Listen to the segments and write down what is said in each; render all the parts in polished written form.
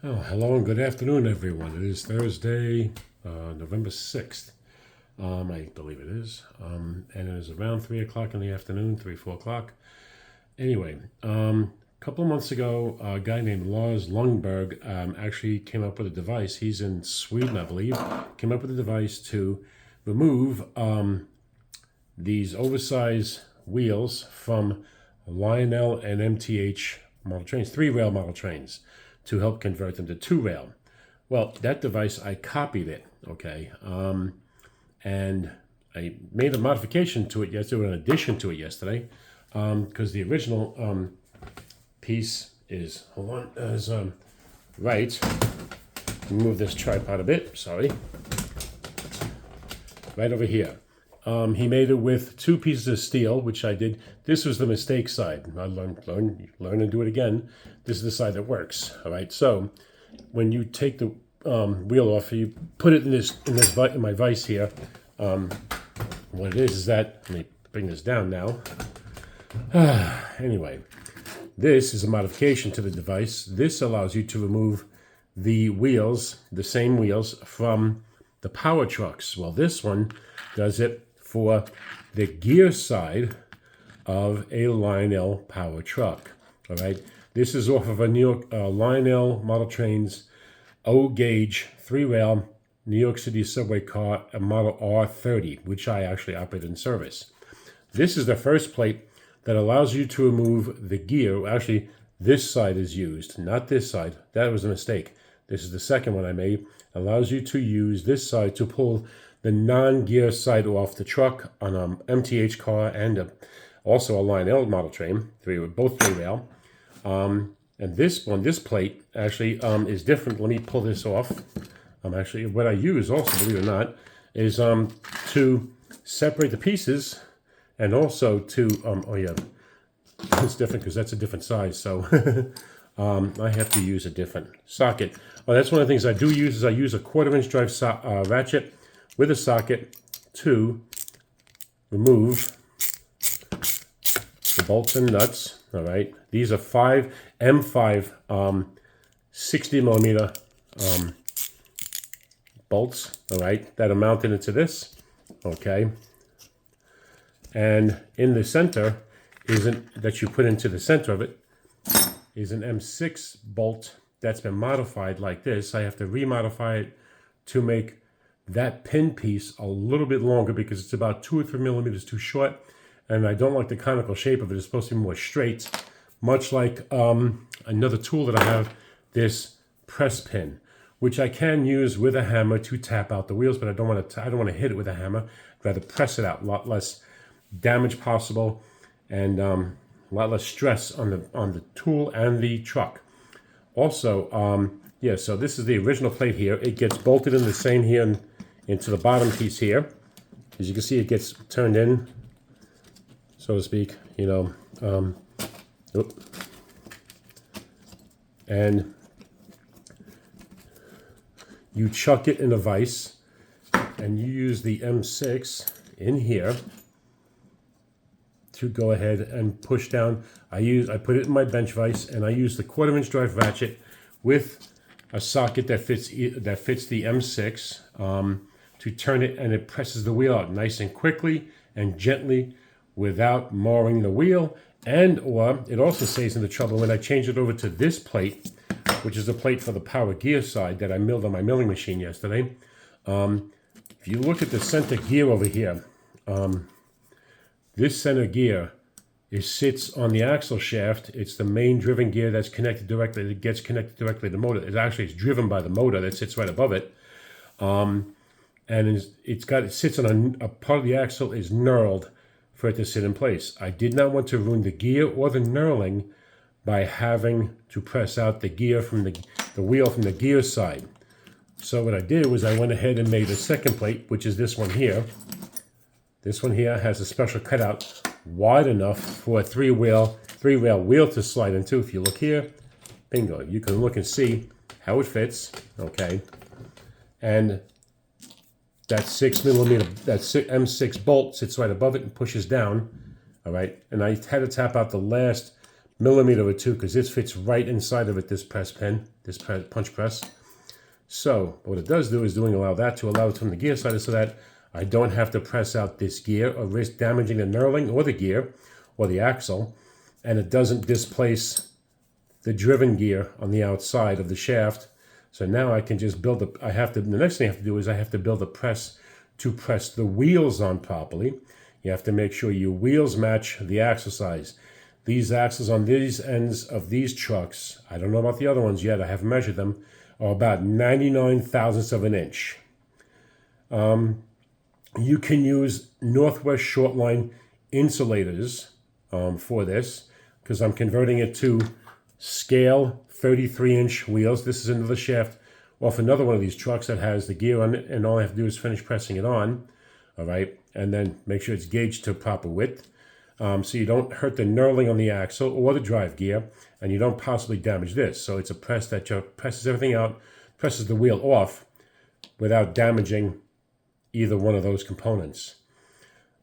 Oh, hello and good afternoon, everyone. It is Thursday, November 6th, I believe it is. And it is around 3 o'clock in the afternoon, 4 o'clock. Anyway, a couple of months ago, a guy named Lars Lungberg actually came up with a device. He's in Sweden, I believe. Came up with a device to remove these oversized wheels from Lionel and MTH model trains, 3-rail model trains, to help convert them to 2-rail. Well, that device, I copied it, okay? And I made a modification to it yesterday, an addition to it yesterday, because the original piece is, right. Move this tripod a bit, sorry. Right over here. He made it with 2 pieces of steel, which I did. This was the mistake side. I learn and do it again. This is the side that works. All right. So when you take the wheel off, you put it in my vise here. What it is that, let me bring this down now. Anyway, this is a modification to the device. This allows you to remove the wheels, the same wheels, from the power trucks. Well, this one does it for the gear side of a Lionel power truck. All right, this is off of a New York Lionel model trains O-gauge 3-rail New York City subway car, a model R30, which I actually operate in service. This is the first plate that allows you to remove the gear. Actually, this side is used, not this side. That was a mistake. This is the second one I made. Allows you to use this side to pull the non-gear side off the truck on an MTH car and also a Lionel model train, both 3-rail. And this plate actually is different. Let me pull this off. Actually, what I use also, believe it or not, is to separate the pieces, and also to it's different because that's a different size. So I have to use a different socket. That's one of the things I do use. Is I use a 1/4-inch drive ratchet with a socket to remove the bolts and nuts. All right, these are 5 M5 60 millimeter bolts. All right, that are mounted into this. Okay, and in the center that you put into the center of it is an M6 bolt that's been modified like this. I have to remodify it to make that pin piece a little bit longer because it's about 2 or 3 millimeters too short, and I don't like the conical shape of it. It's supposed to be more straight, much like another tool that I have, this press pin, which I can use with a hammer to tap out the wheels, but I don't want to hit it with a hammer. I'd rather press it out. A lot less damage possible, and a lot less stress on the tool and the truck. Also, so this is the original plate here. It gets bolted in the same here into the bottom piece here. As you can see, it gets turned in, so to speak, and you chuck it in a vise, and you use the M6 in here to go ahead and push down. I put it in my bench vise, and I use the 1/4-inch drive ratchet with a socket that fits the M6 to turn it, and it presses the wheel out nice and quickly and gently without marring the wheel. Or it also saves in the trouble when I change it over to this plate, which is the plate for the power gear side that I milled on my milling machine yesterday. If you look at the center gear over here, this center gear sits on the axle shaft. It's the main driven gear that's connected directly. It gets connected directly to the motor. It's driven by the motor that sits right above it, and it sits on a part of the axle is knurled for it to sit in place. I did not want to ruin the gear or the knurling by having to press out the gear from the wheel from the gear side. So what I did was I went ahead and made a second plate, which is this one here. This one here has a special cutout wide enough for a 3-rail wheel to slide into. If you look here, bingo, you can look and see how it fits. Okay, and that 6 millimeter, that M6 bolt sits right above it and pushes down. All right, and I had to tap out the last millimeter or two, because this fits right inside of it, this press pen, this punch press. So what it does do is allow it from the gear side so that I don't have to press out this gear or risk damaging the knurling or the gear or the axle, and it doesn't displace the driven gear on the outside of the shaft. So now I can just build the next thing I have to do is I have to build a press to press the wheels on properly. You have to make sure your wheels match the axle size. These axles on these ends of these trucks, I don't know about the other ones yet, I haven't measured them, are about 99 thousandths of an inch. You can use Northwest Shortline insulators for this, because I'm converting it to scale 33-inch wheels. This is another shaft off another one of these trucks that has the gear on it, and all I have to do is finish pressing it on, all right, and then make sure it's gauged to proper width, so you don't hurt the knurling on the axle or the drive gear, and you don't possibly damage this. So it's a press that presses everything out, presses the wheel off without damaging either one of those components.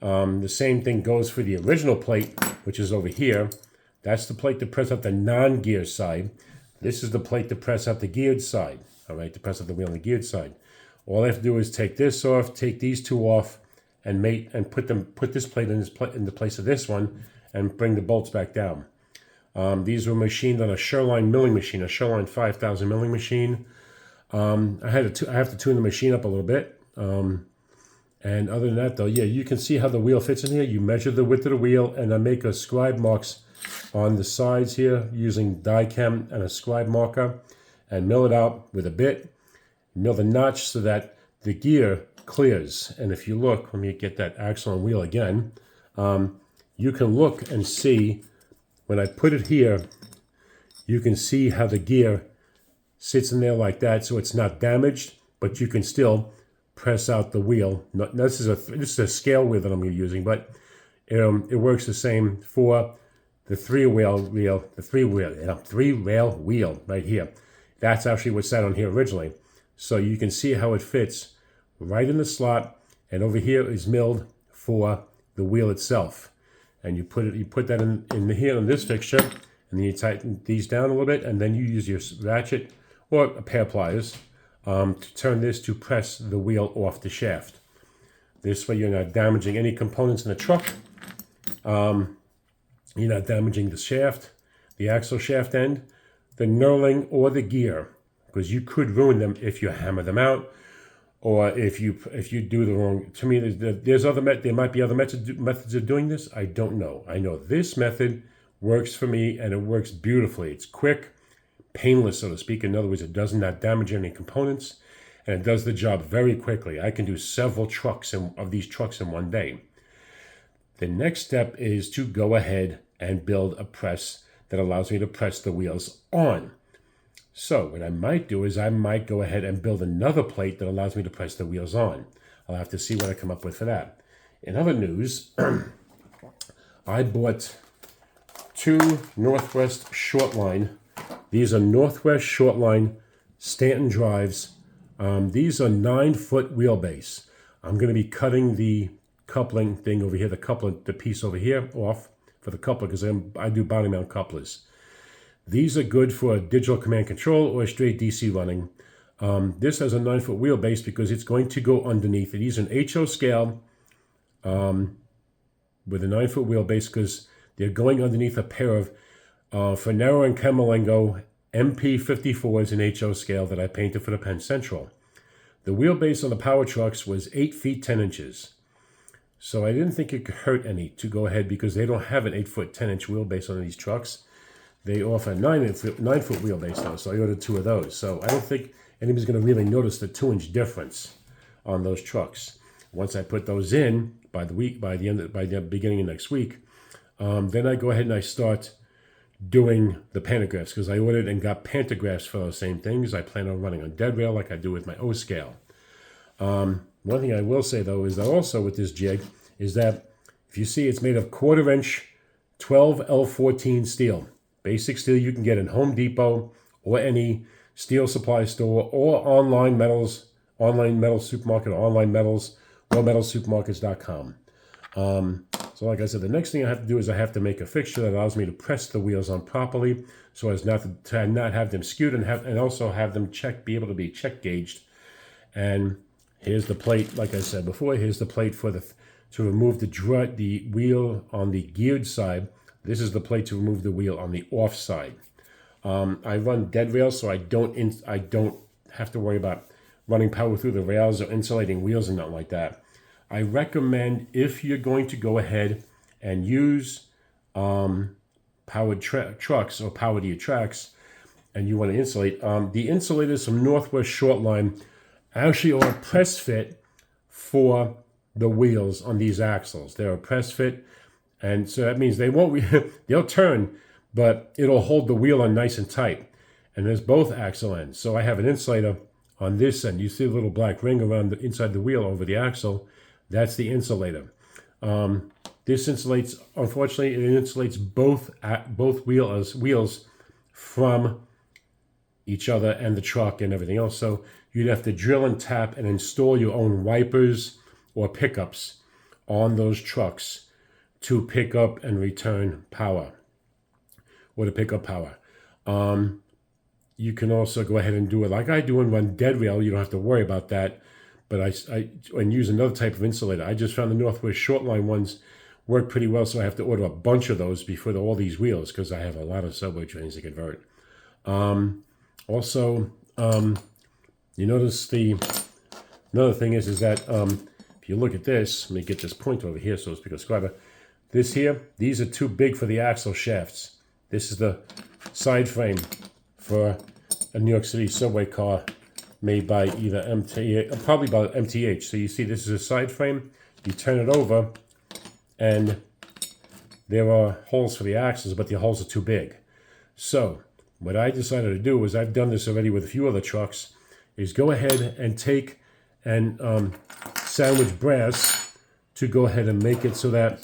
The same thing goes for the original plate, which is over here. That's the plate to press out the non-gear side. This is the plate to press out the geared side, all right, to press out the wheel on the geared side. All I have to do is take this off, take these two off, and put this plate in the place of this one, and bring the bolts back down. These were machined on a Shoreline milling machine, a Shoreline 5000 milling machine. I have to tune the machine up a little bit. And other than that, though, yeah, you can see how the wheel fits in here. You measure the width of the wheel, and I make a scribe marks on the sides here using die chem and a scribe marker, and mill it out with a bit. Mill the notch so that the gear clears. And if you look, let me get that axle and wheel again. You can look and see, when I put it here, you can see how the gear sits in there like that, so it's not damaged, but you can still press out the wheel. This is a scale wheel that I'm using, but it works the same for the three-rail wheel right here. That's actually what's sat on here originally. So you can see how it fits right in the slot, and over here is milled for the wheel itself. And you put that in here on this fixture, and then you tighten these down a little bit, and then you use your ratchet or a pair of pliers to turn this to press the wheel off the shaft. This way you're not damaging any components in the truck. You're not damaging the shaft, the axle shaft end, the knurling, or the gear, because you could ruin them if you hammer them out, or if you do the wrong. To me, there might be other methods of doing this. I don't know. I know this method works for me, and it works beautifully. It's quick, painless, so to speak. In other words, it does not damage any components, and it does the job very quickly. I can do several of these trucks in one day. The next step is to go ahead and build a press that allows me to press the wheels on. So what I might do is I might go ahead and build another plate that allows me to press the wheels on. I'll have to see what I come up with for that. In other news, I bought two Northwest Shortline. These are Northwest Shortline Stanton drives. These are 9-foot wheelbase. I'm going to be cutting the coupling thing over here, the piece over here off for the coupler, because I do body mount couplers. These are good for digital command control or straight DC running. This has a 9-foot wheelbase because it's going to go underneath. These are an HO scale with a 9-foot wheelbase because they're going underneath a pair of Fenero and Camerlengo MP54s in HO scale that I painted for the Penn Central. The wheelbase on the power trucks was 8 feet 10 inches. So I didn't think it could hurt any to go ahead, because they don't have an 8-foot 10-inch wheelbase on these trucks. They offer a 9-foot wheelbase now, so I ordered 2 of those. So I don't think anybody's going to really notice the 2-inch difference on those trucks. Once I put those in by the beginning of next week, then I go ahead and I start doing the pantographs, because I ordered and got pantographs for those same things. I plan on running on dead rail like I do with my O scale. One thing I will say, though, is that also with this jig is that if you see, it's made of 1/4-inch 12L14 steel. Basic steel you can get in Home Depot or any steel supply store or online metal supermarket or online metals or metalsupermarkets.com. So So like I said, the next thing I have to do is I have to make a fixture that allows me to press the wheels on properly so as not to not have them skewed and also have them be able to be check gauged. And here's the plate, like I said before, here's the plate for to remove the wheel on the geared side. This is the plate to remove the wheel on the off side. I run dead rails, so I don't have to worry about running power through the rails or insulating wheels and nothing like that. I recommend, if you're going to go ahead and use powered trucks or power to your tracks and you want to insulate, the insulators from Northwest Shortline actually are a press fit for the wheels on these axles. They're a press fit, and so that means they won't they'll turn, but it'll hold the wheel on nice and tight. And there's both axle ends. So I have an insulator on this end. You see a little black ring around inside the wheel over the axle. That's the insulator. This insulates, unfortunately, it insulates both wheels from each other and the truck and everything else. So you'd have to drill and tap and install your own wipers or pickups on those trucks to pick up and return power, or to pick up power. You can also go ahead and do it like I do and run dead rail. You don't have to worry about that. But and use another type of insulator. I just found the Northwest Shortline ones work pretty well, so I have to order a bunch of those before all these wheels because I have a lot of subway trains to convert. Also, you notice another thing is that if you look at this, let me get this point over here so it's big a scriber. This here, these are too big for the axle shafts. This is the side frame for a New York City subway car made by either MTA, probably by MTH. So you see this is a side frame. You turn it over and there are holes for the axles, but the holes are too big. So what I decided to do was, I've done this already with a few other trucks, is go ahead and take and sandwich brass to go ahead and make it so that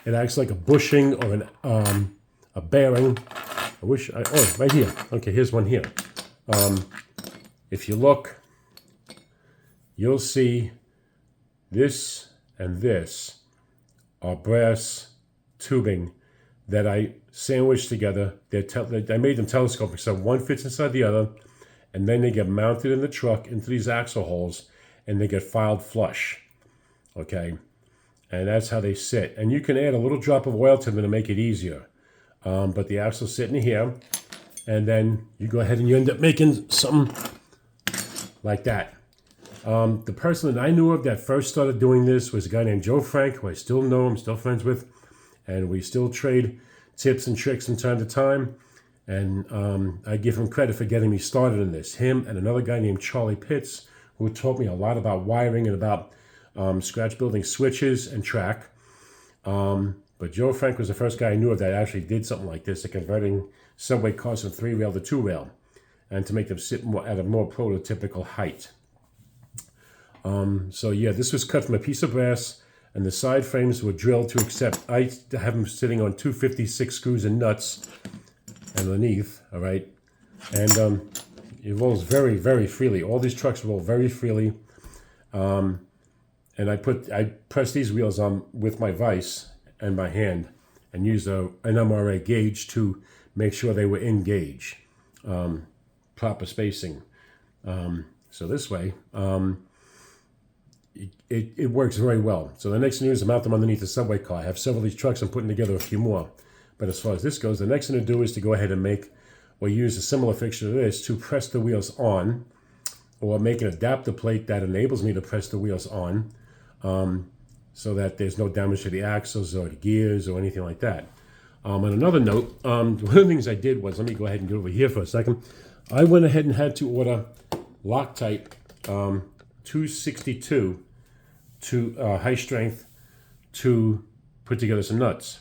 it acts like a bushing or a bearing. Oh, right here. Okay, here's one here. If you look, you'll see this and this are brass tubing that I sandwiched together. I made them telescopic, so one fits inside the other, and then they get mounted in the truck into these axle holes, and they get filed flush. Okay, and that's how they sit. And you can add a little drop of oil to them to make it easier. But the axle's sitting here, and then you go ahead and you end up making something like that. The person that I knew of that first started doing this was a guy named Joe Frank, who I still know, I'm still friends with, and we still trade tips and tricks from time to time. And I give him credit for getting me started in this. Him and another guy named Charlie Pitts, who taught me a lot about wiring and about scratch building switches and track. But Joe Frank was the first guy I knew of that actually did something like this, converting subway cars from 3-rail to 2-rail, and to make them sit at a more prototypical height. So yeah, this was cut from a piece of brass, and the side frames were drilled to accept. I have them sitting on 256 screws and nuts underneath, all right? And it rolls very, very freely. All these trucks roll very freely. And I press these wheels on with my vise and my hand and used an MRA gauge to make sure they were in gauge, proper spacing. So this way, it works very well. So the next thing to do is to mount them underneath the subway car. I have several of these trucks. I'm putting together a few more. But as far as this goes, the next thing to do is to go ahead and make or use a similar fixture to this to press the wheels on, or make an adapter plate that enables me to press the wheels on, so that there's no damage to the axles or the gears or anything like that. On another note, one of the things I did was, let me go ahead and get over here for a second. I went ahead and had to order Loctite 262 to high strength to put together some nuts.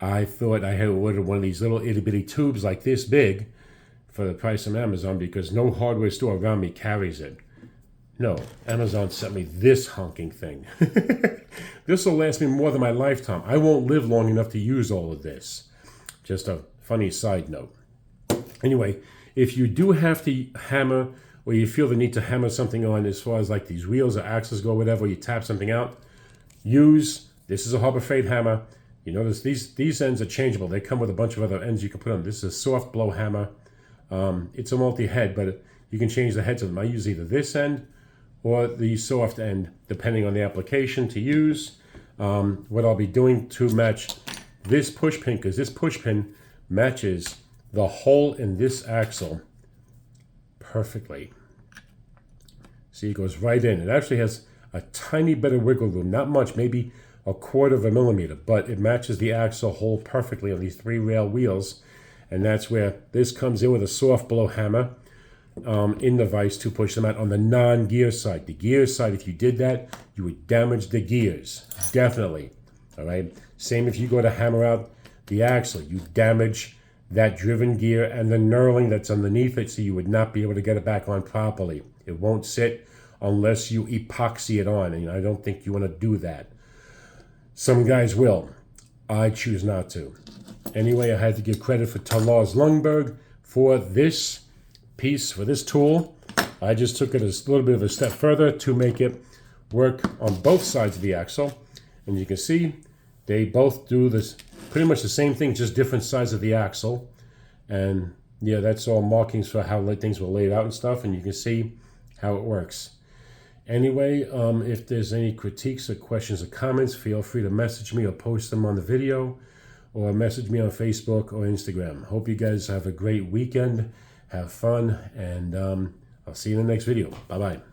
I thought I had ordered one of these little itty bitty tubes like this big for the price on Amazon, because no hardware store around me carries it. No, Amazon sent me this honking thing. This will last me more than my lifetime. I won't live long enough to use all of this. Just a funny side note. Anyway, if you do have to hammer, or you feel the need to hammer something on as far as like these wheels or axles go, whatever, you tap something out, use This is a Harbor Freight hammer. You notice these ends are changeable. They come with a bunch of other ends you can put on. This is a soft blow hammer. It's a multi-head, but you can change the heads of them. I use either this end or the soft end, depending on the application to use. What I'll be doing to match this push pin, because this push pin matches the hole in this axle perfectly. See, it goes right in. It actually has a tiny bit of wiggle room, not much, maybe 1/4 of a millimeter, but it matches the axle hole perfectly on these 3 rail wheels. And that's where this comes in with a soft blow hammer in the vise to push them out on the non-gear side. The gear side, if you did that, you would damage the gears, definitely. All right. Same if you go to hammer out the axle, you damage that driven gear and the knurling that's underneath it, so you would not be able to get it back on properly. It won't sit unless you epoxy it on, and I don't think you want to do that. Some guys will. I choose not to. Anyway, I had to give credit to Lars Lungberg for this piece, for this tool. I just took it a little bit of a step further to make it work on both sides of the axle. And you can see they both do this pretty much the same thing, just different sides of the axle. And yeah, that's all markings for how things were laid out and stuff, and you can see how it works. Anyway, if there's any critiques or questions or comments, feel free to message me or post them on the video, or message me on Facebook or Instagram. Hope you guys have a great weekend, have fun, and I'll see you in the next video. Bye-bye.